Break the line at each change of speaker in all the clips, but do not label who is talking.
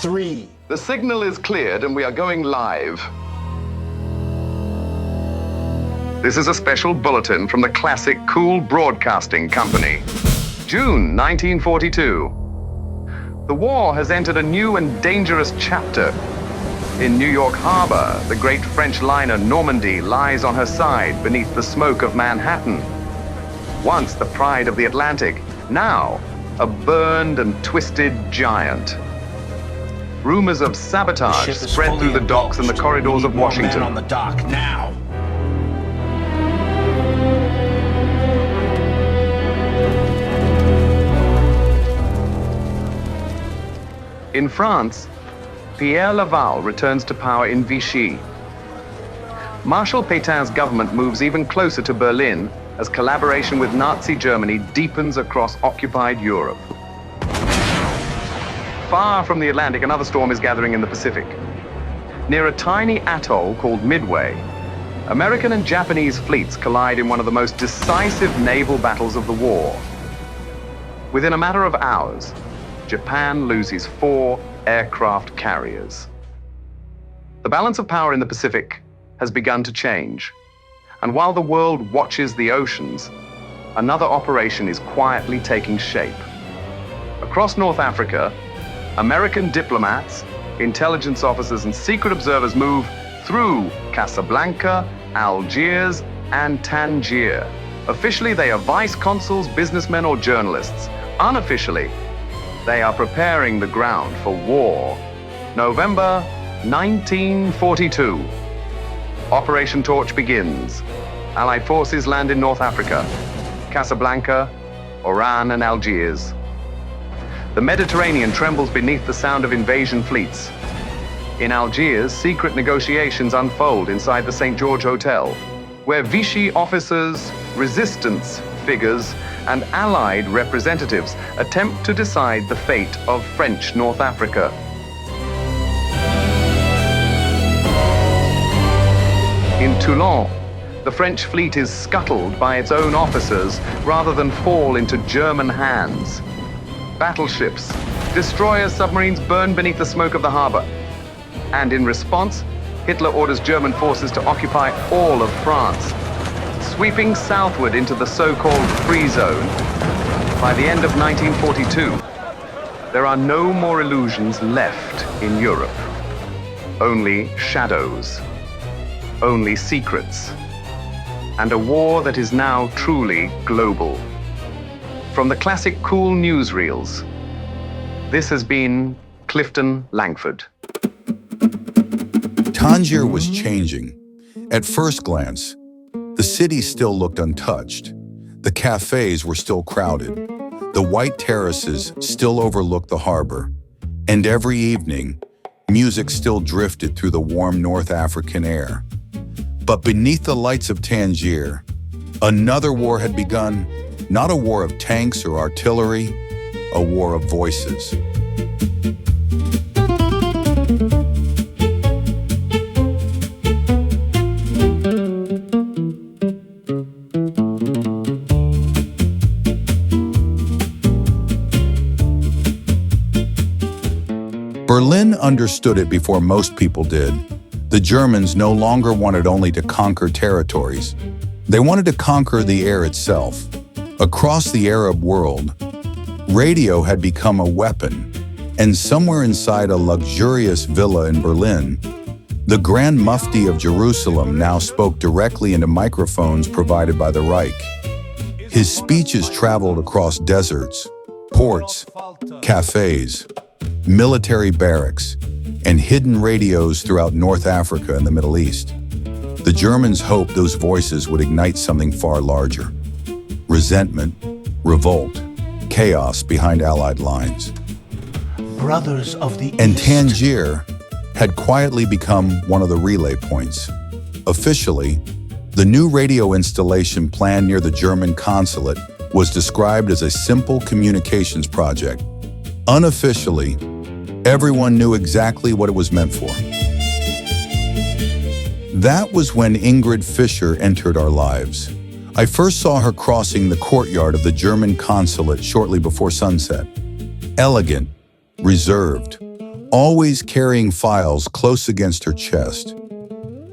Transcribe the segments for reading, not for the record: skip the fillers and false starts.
3.
The signal is cleared and we are going live. This is a special bulletin from the classic Cool Broadcasting Company. June 1942. The war has entered a new and dangerous chapter. In New York Harbor, the great French liner Normandy lies on her side beneath the smoke of Manhattan. Once the pride of the Atlantic, now a burned and twisted giant. Rumors of sabotage spread through the docks and the corridors of Washington.
On the dock now.
In France, Pierre Laval returns to power in Vichy. Marshal Pétain's government moves even closer to Berlin as collaboration with Nazi Germany deepens across occupied Europe. Far from the Atlantic, another storm is gathering in the Pacific. Near a tiny atoll called Midway, American and Japanese fleets collide in one of the most decisive naval battles of the war. Within a matter of hours, Japan loses 4 aircraft carriers. The balance of power in the Pacific has begun to change. And while the world watches the oceans, another operation is quietly taking shape. Across North Africa, American diplomats, intelligence officers, and secret observers move through Casablanca, Algiers, and Tangier. Officially, they are vice consuls, businessmen, or journalists. Unofficially, they are preparing the ground for war. November 1942. Operation Torch begins. Allied forces land in North Africa, Casablanca, Oran, and Algiers. The Mediterranean trembles beneath the sound of invasion fleets. In Algiers, secret negotiations unfold inside the St. George Hotel, where Vichy officers, resistance figures, and Allied representatives attempt to decide the fate of French North Africa. In Toulon, the French fleet is scuttled by its own officers rather than fall into German hands. Battleships, destroyers, submarines burn beneath the smoke of the harbor. And in response, Hitler orders German forces to occupy all of France, sweeping southward into the so-called Free Zone. By the end of 1942, there are no more illusions left in Europe. Only shadows, only secrets, and a war that is now truly global. From the classic cool newsreels, this has been Clifton Langford.
Tangier was changing. At first glance, the city still looked untouched. The cafés were still crowded. The white terraces still overlooked the harbor. And every evening, music still drifted through the warm North African air. But beneath the lights of Tangier, another war had begun. Not a war of tanks or artillery, a war of voices. Berlin understood it before most people did. The Germans no longer wanted only to conquer territories. They wanted to conquer the air itself. Across the Arab world, radio had become a weapon, and somewhere inside a luxurious villa in Berlin, the Grand Mufti of Jerusalem now spoke directly into microphones provided by the Reich. His speeches traveled across deserts, ports, cafés, military barracks, and hidden radios throughout North Africa and the Middle East. The Germans hoped those voices would ignite something far larger. Resentment, revolt, chaos behind Allied lines.
Brothers of the
And
East.
Tangier had quietly become one of the relay points. Officially, the new radio installation planned near the German consulate was described as a simple communications project. Unofficially, everyone knew exactly what it was meant for. That was when Ingrid Fischer entered our lives. I first saw her crossing the courtyard of the German consulate shortly before sunset. Elegant, reserved, always carrying files close against her chest.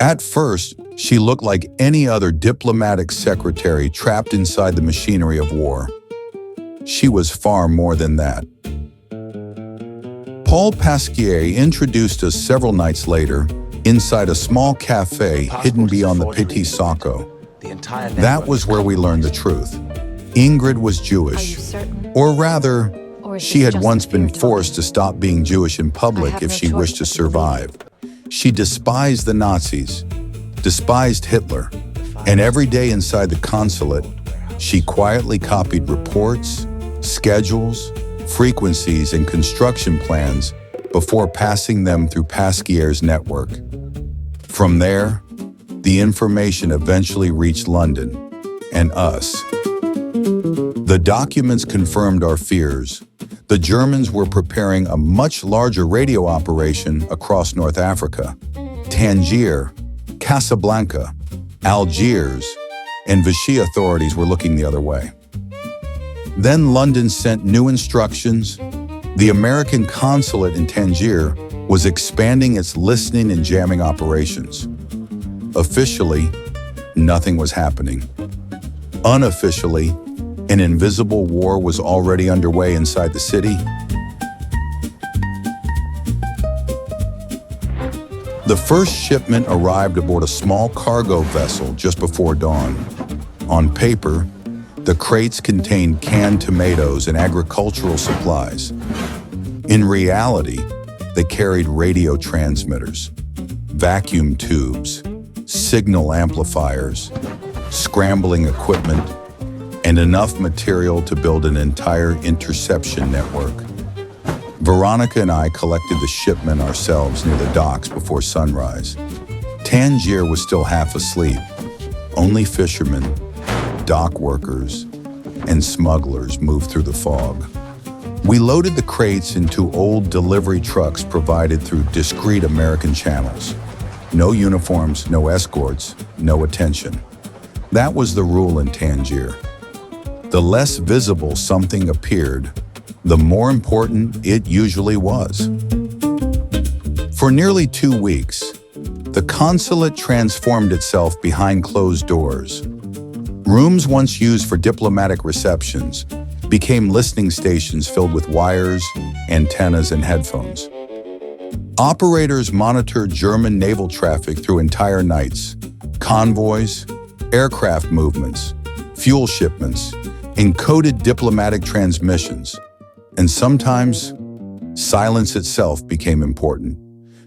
At first, she looked like any other diplomatic secretary trapped inside the machinery of war. She was far more than that. Paul Pasquier introduced us several nights later inside a small café hidden beyond the Petit Sacco. That was where we learned the truth. Ingrid was Jewish, or rather, she had once been forced to stop being Jewish in public if she wished to survive. She despised the Nazis, despised Hitler, and every day inside the consulate, she quietly copied reports, schedules, frequencies, and construction plans before passing them through Pasquier's network. From there, the information eventually reached London and us. The documents confirmed our fears. The Germans were preparing a much larger radio operation across North Africa. Tangier, Casablanca, Algiers, and Vichy authorities were looking the other way. Then London sent new instructions. The American consulate in Tangier was expanding its listening and jamming operations. Officially, nothing was happening. Unofficially, an invisible war was already underway inside the city. The first shipment arrived aboard a small cargo vessel just before dawn. On paper, the crates contained canned tomatoes and agricultural supplies. In reality, they carried radio transmitters, vacuum tubes, signal amplifiers, scrambling equipment, and enough material to build an entire interception network. Veronica and I collected the shipment ourselves near the docks before sunrise. Tangier was still half asleep. Only fishermen, dock workers, and smugglers moved through the fog. We loaded the crates into old delivery trucks provided through discreet American channels. No uniforms, no escorts, no attention. That was the rule in Tangier. The less visible something appeared, the more important it usually was. For nearly 2 weeks, the consulate transformed itself behind closed doors. Rooms once used for diplomatic receptions became listening stations filled with wires, antennas, and headphones. Operators monitored German naval traffic through entire nights, convoys, aircraft movements, fuel shipments, encoded diplomatic transmissions, and sometimes silence itself became important,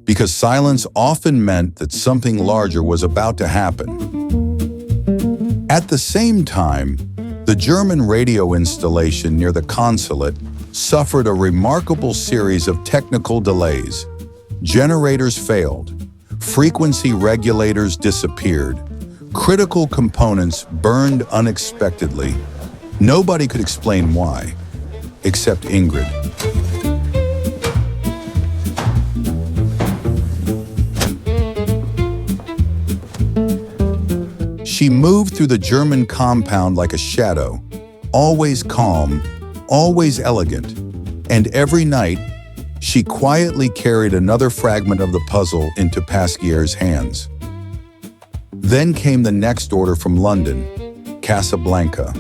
because silence often meant that something larger was about to happen. At the same time, the German radio installation near the consulate suffered a remarkable series of technical delays. Generators failed, frequency regulators disappeared, critical components burned unexpectedly. Nobody could explain why, except Ingrid. She moved through the German compound like a shadow, always calm, always elegant, and every night, she quietly carried another fragment of the puzzle into Pasquier's hands. Then came the next order from London, Casablanca.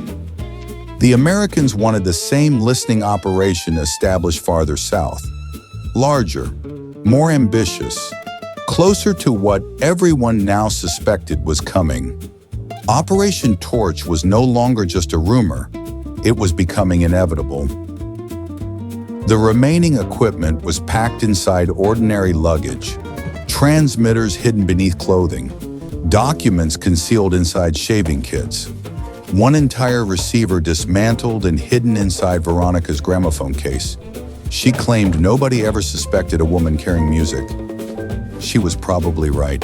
The Americans wanted the same listening operation established farther south, larger, more ambitious, closer to what everyone now suspected was coming. Operation Torch was no longer just a rumor, it was becoming inevitable. The remaining equipment was packed inside ordinary luggage, transmitters hidden beneath clothing, documents concealed inside shaving kits, one entire receiver dismantled and hidden inside Veronica's gramophone case. She claimed nobody ever suspected a woman carrying music. She was probably right.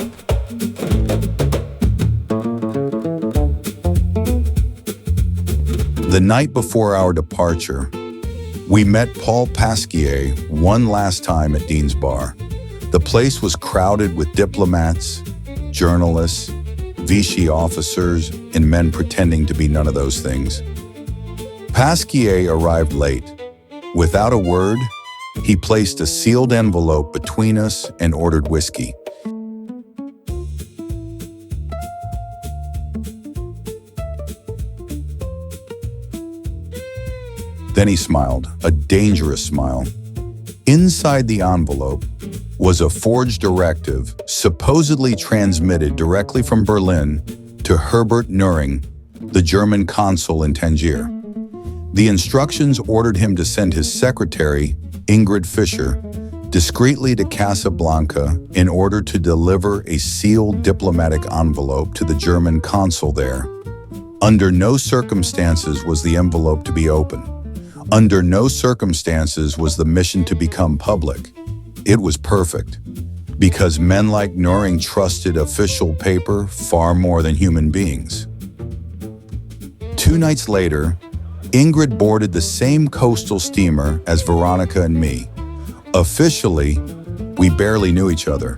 The night before our departure, we met Paul Pasquier one last time at Dean's Bar. The place was crowded with diplomats, journalists, Vichy officers, and men pretending to be none of those things. Pasquier arrived late. Without a word, He placed a sealed envelope between us and ordered whiskey. Then he smiled, a dangerous smile. Inside the envelope was a forged directive supposedly transmitted directly from Berlin to Herbert Neuring, the German consul in Tangier. The instructions ordered him to send his secretary, Ingrid Fischer, discreetly to Casablanca in order to deliver a sealed diplomatic envelope to the German consul there. Under no circumstances was the envelope to be opened. Under no circumstances was the mission to become public. It was perfect, because men like Neuring trusted official paper far more than human beings. 2 nights later, Ingrid boarded the same coastal steamer as Veronica and me. Officially, we barely knew each other.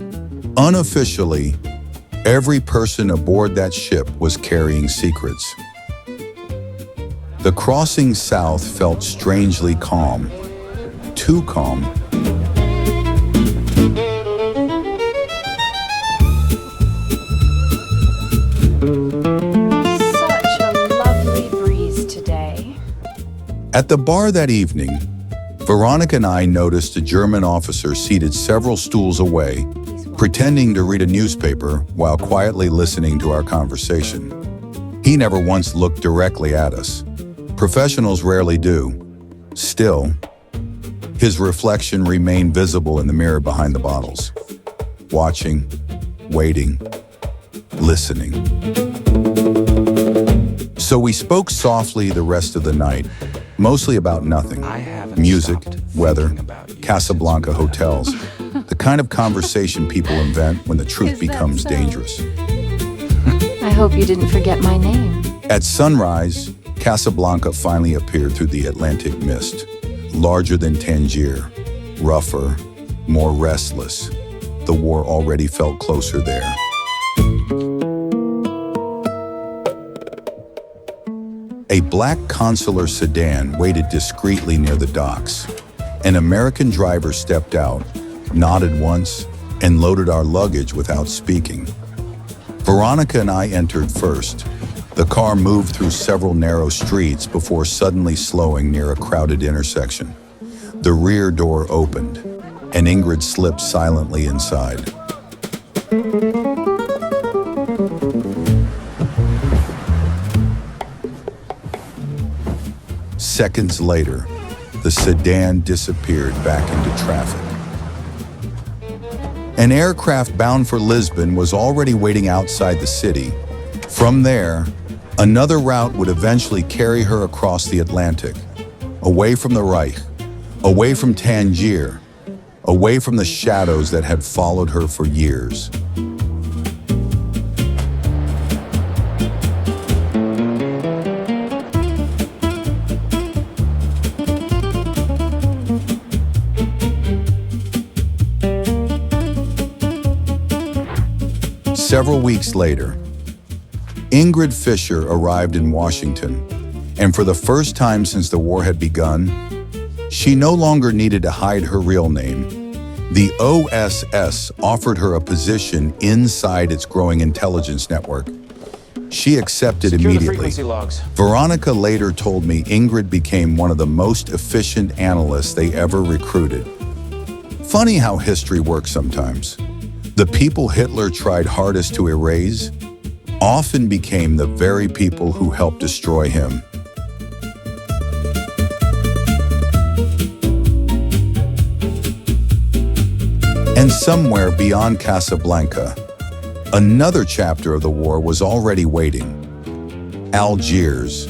Unofficially, every person aboard that ship was carrying secrets. The crossing south felt strangely calm. Too calm.
Such a lovely breeze today.
At the bar that evening, Veronica and I noticed a German officer seated several stools away, pretending to read a newspaper while quietly listening to our conversation. He never once looked directly at us. Professionals rarely do. Still, his reflection remained visible in the mirror behind the bottles. Watching, waiting, listening. So we spoke softly the rest of the night, mostly about nothing. Music, weather, Casablanca hotels, the kind of conversation people invent when the truth becomes dangerous.
I hope you didn't forget my name.
At sunrise, Casablanca finally appeared through the Atlantic mist, larger than Tangier, rougher, more restless. The war already felt closer there. A black consular sedan waited discreetly near the docks. An American driver stepped out, nodded once, and loaded our luggage without speaking. Veronica and I entered first. The car moved through several narrow streets before suddenly slowing near a crowded intersection. The rear door opened, and Ingrid slipped silently inside. Seconds later, the sedan disappeared back into traffic. An aircraft bound for Lisbon was already waiting outside the city. From there, another route would eventually carry her across the Atlantic, away from the Reich, away from Tangier, away from the shadows that had followed her for years. Several weeks later, Ingrid Fischer arrived in Washington, and for the first time since the war had begun, she no longer needed to hide her real name. The OSS offered her a position inside its growing intelligence network. She accepted immediately. Veronica later told me Ingrid became one of the most efficient analysts they ever recruited. Funny how history works sometimes. The people Hitler tried hardest to erase often became the very people who helped destroy him. And somewhere beyond Casablanca, another chapter of the war was already waiting. Algiers.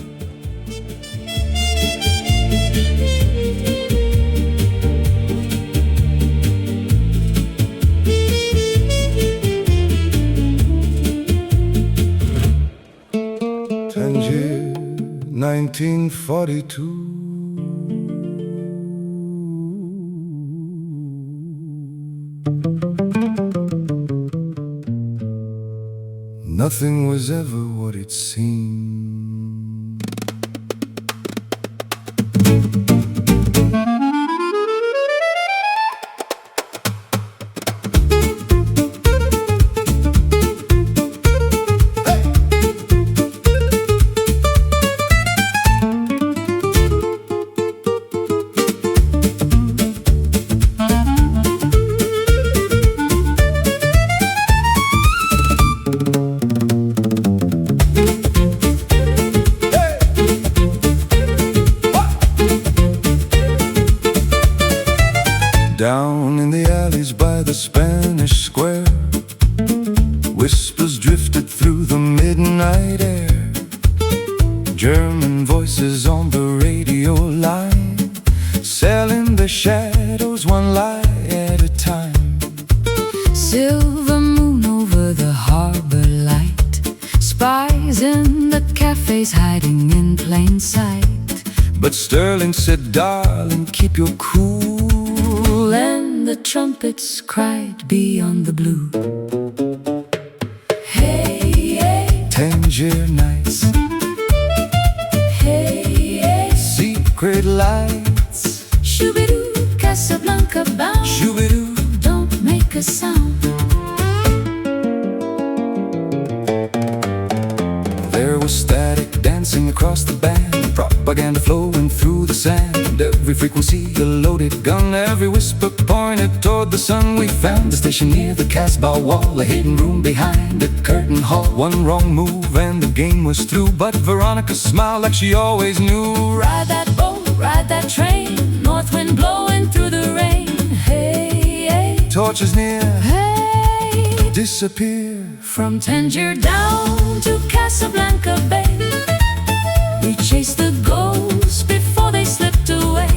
Tangier, 1942. Nothing was ever what it seemed. German voices on the radio line, selling the shadows one lie at a time.
Silver moon over the harbor light, spies in the cafés hiding in plain sight.
But Sterling said, darling, keep your cool.
And the trumpets cried beyond the blue. Hey, hey,
Tangier nights,
hey, hey,
secret lights,
shoo-be-doo, Casablanca bound.
shoo-be-doo.
Don't make a sound.
There was static dancing across the band, propaganda flowing through the sand. Every frequency a loaded gun, every whisper pointed toward the sun. We found the station near the Casbah wall, a hidden room behind a curtain hall. One wrong move and the game was through, but Veronica smiled like she always knew.
Ride that boat, ride that train, north wind blowing through the rain. Hey, hey,
Torches near,
hey,
disappear.
from Tangier down to Casablanca Bay. We chased the ghosts before they slipped away.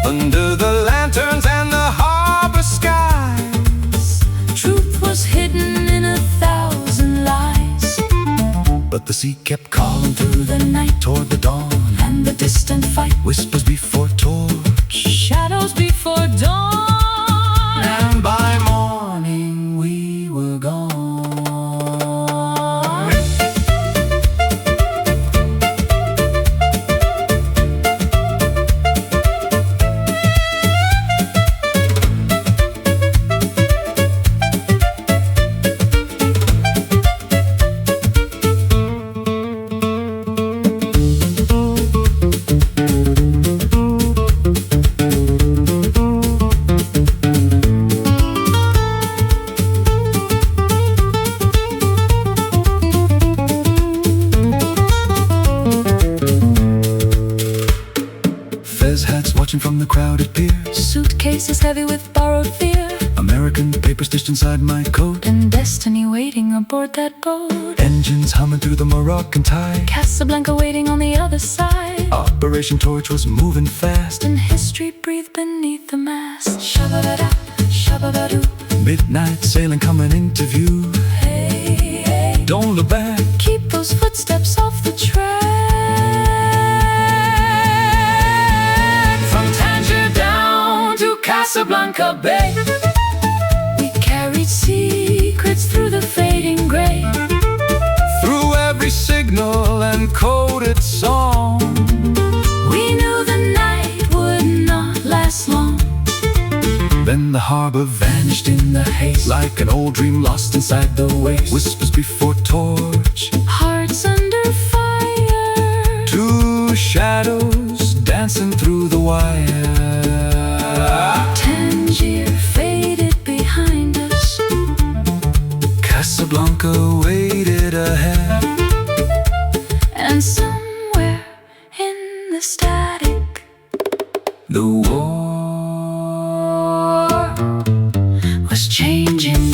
Under the lanterns and the harbor skies,
Truth was hidden in 1,000 lies.
but the sea kept calling
Through the night
toward the dawn.
and the distant fight,
Whispers before torch,
shadows before dawn.
and by morning we were gone. Hats watching from the crowded pier,
Suitcases heavy with borrowed fear,
American paper stitched inside my coat,
and destiny waiting aboard that boat.
engines humming through the Moroccan tide.
Casablanca waiting on the other side,
Operation Torch was moving fast.
and history breathed beneath the mast. Shabba-da-da, shabba-da-doo.
Midnight sailing coming into view.
Hey, hey,
Don't look back,
keep those footsteps off the track. From Tangier down to Casablanca Bay, we carried secrets through the fading gray.
through every signal and coded song.
We knew the night would not last long.
Then the harbor vanished in the haze, like an old dream lost inside the waves. Whispers before torch,
Hearts under fire,
two shadows dancing through the wire.
Tangier faded behind us,
Casablanca waited ahead,
and somewhere in the static,
the war
was changing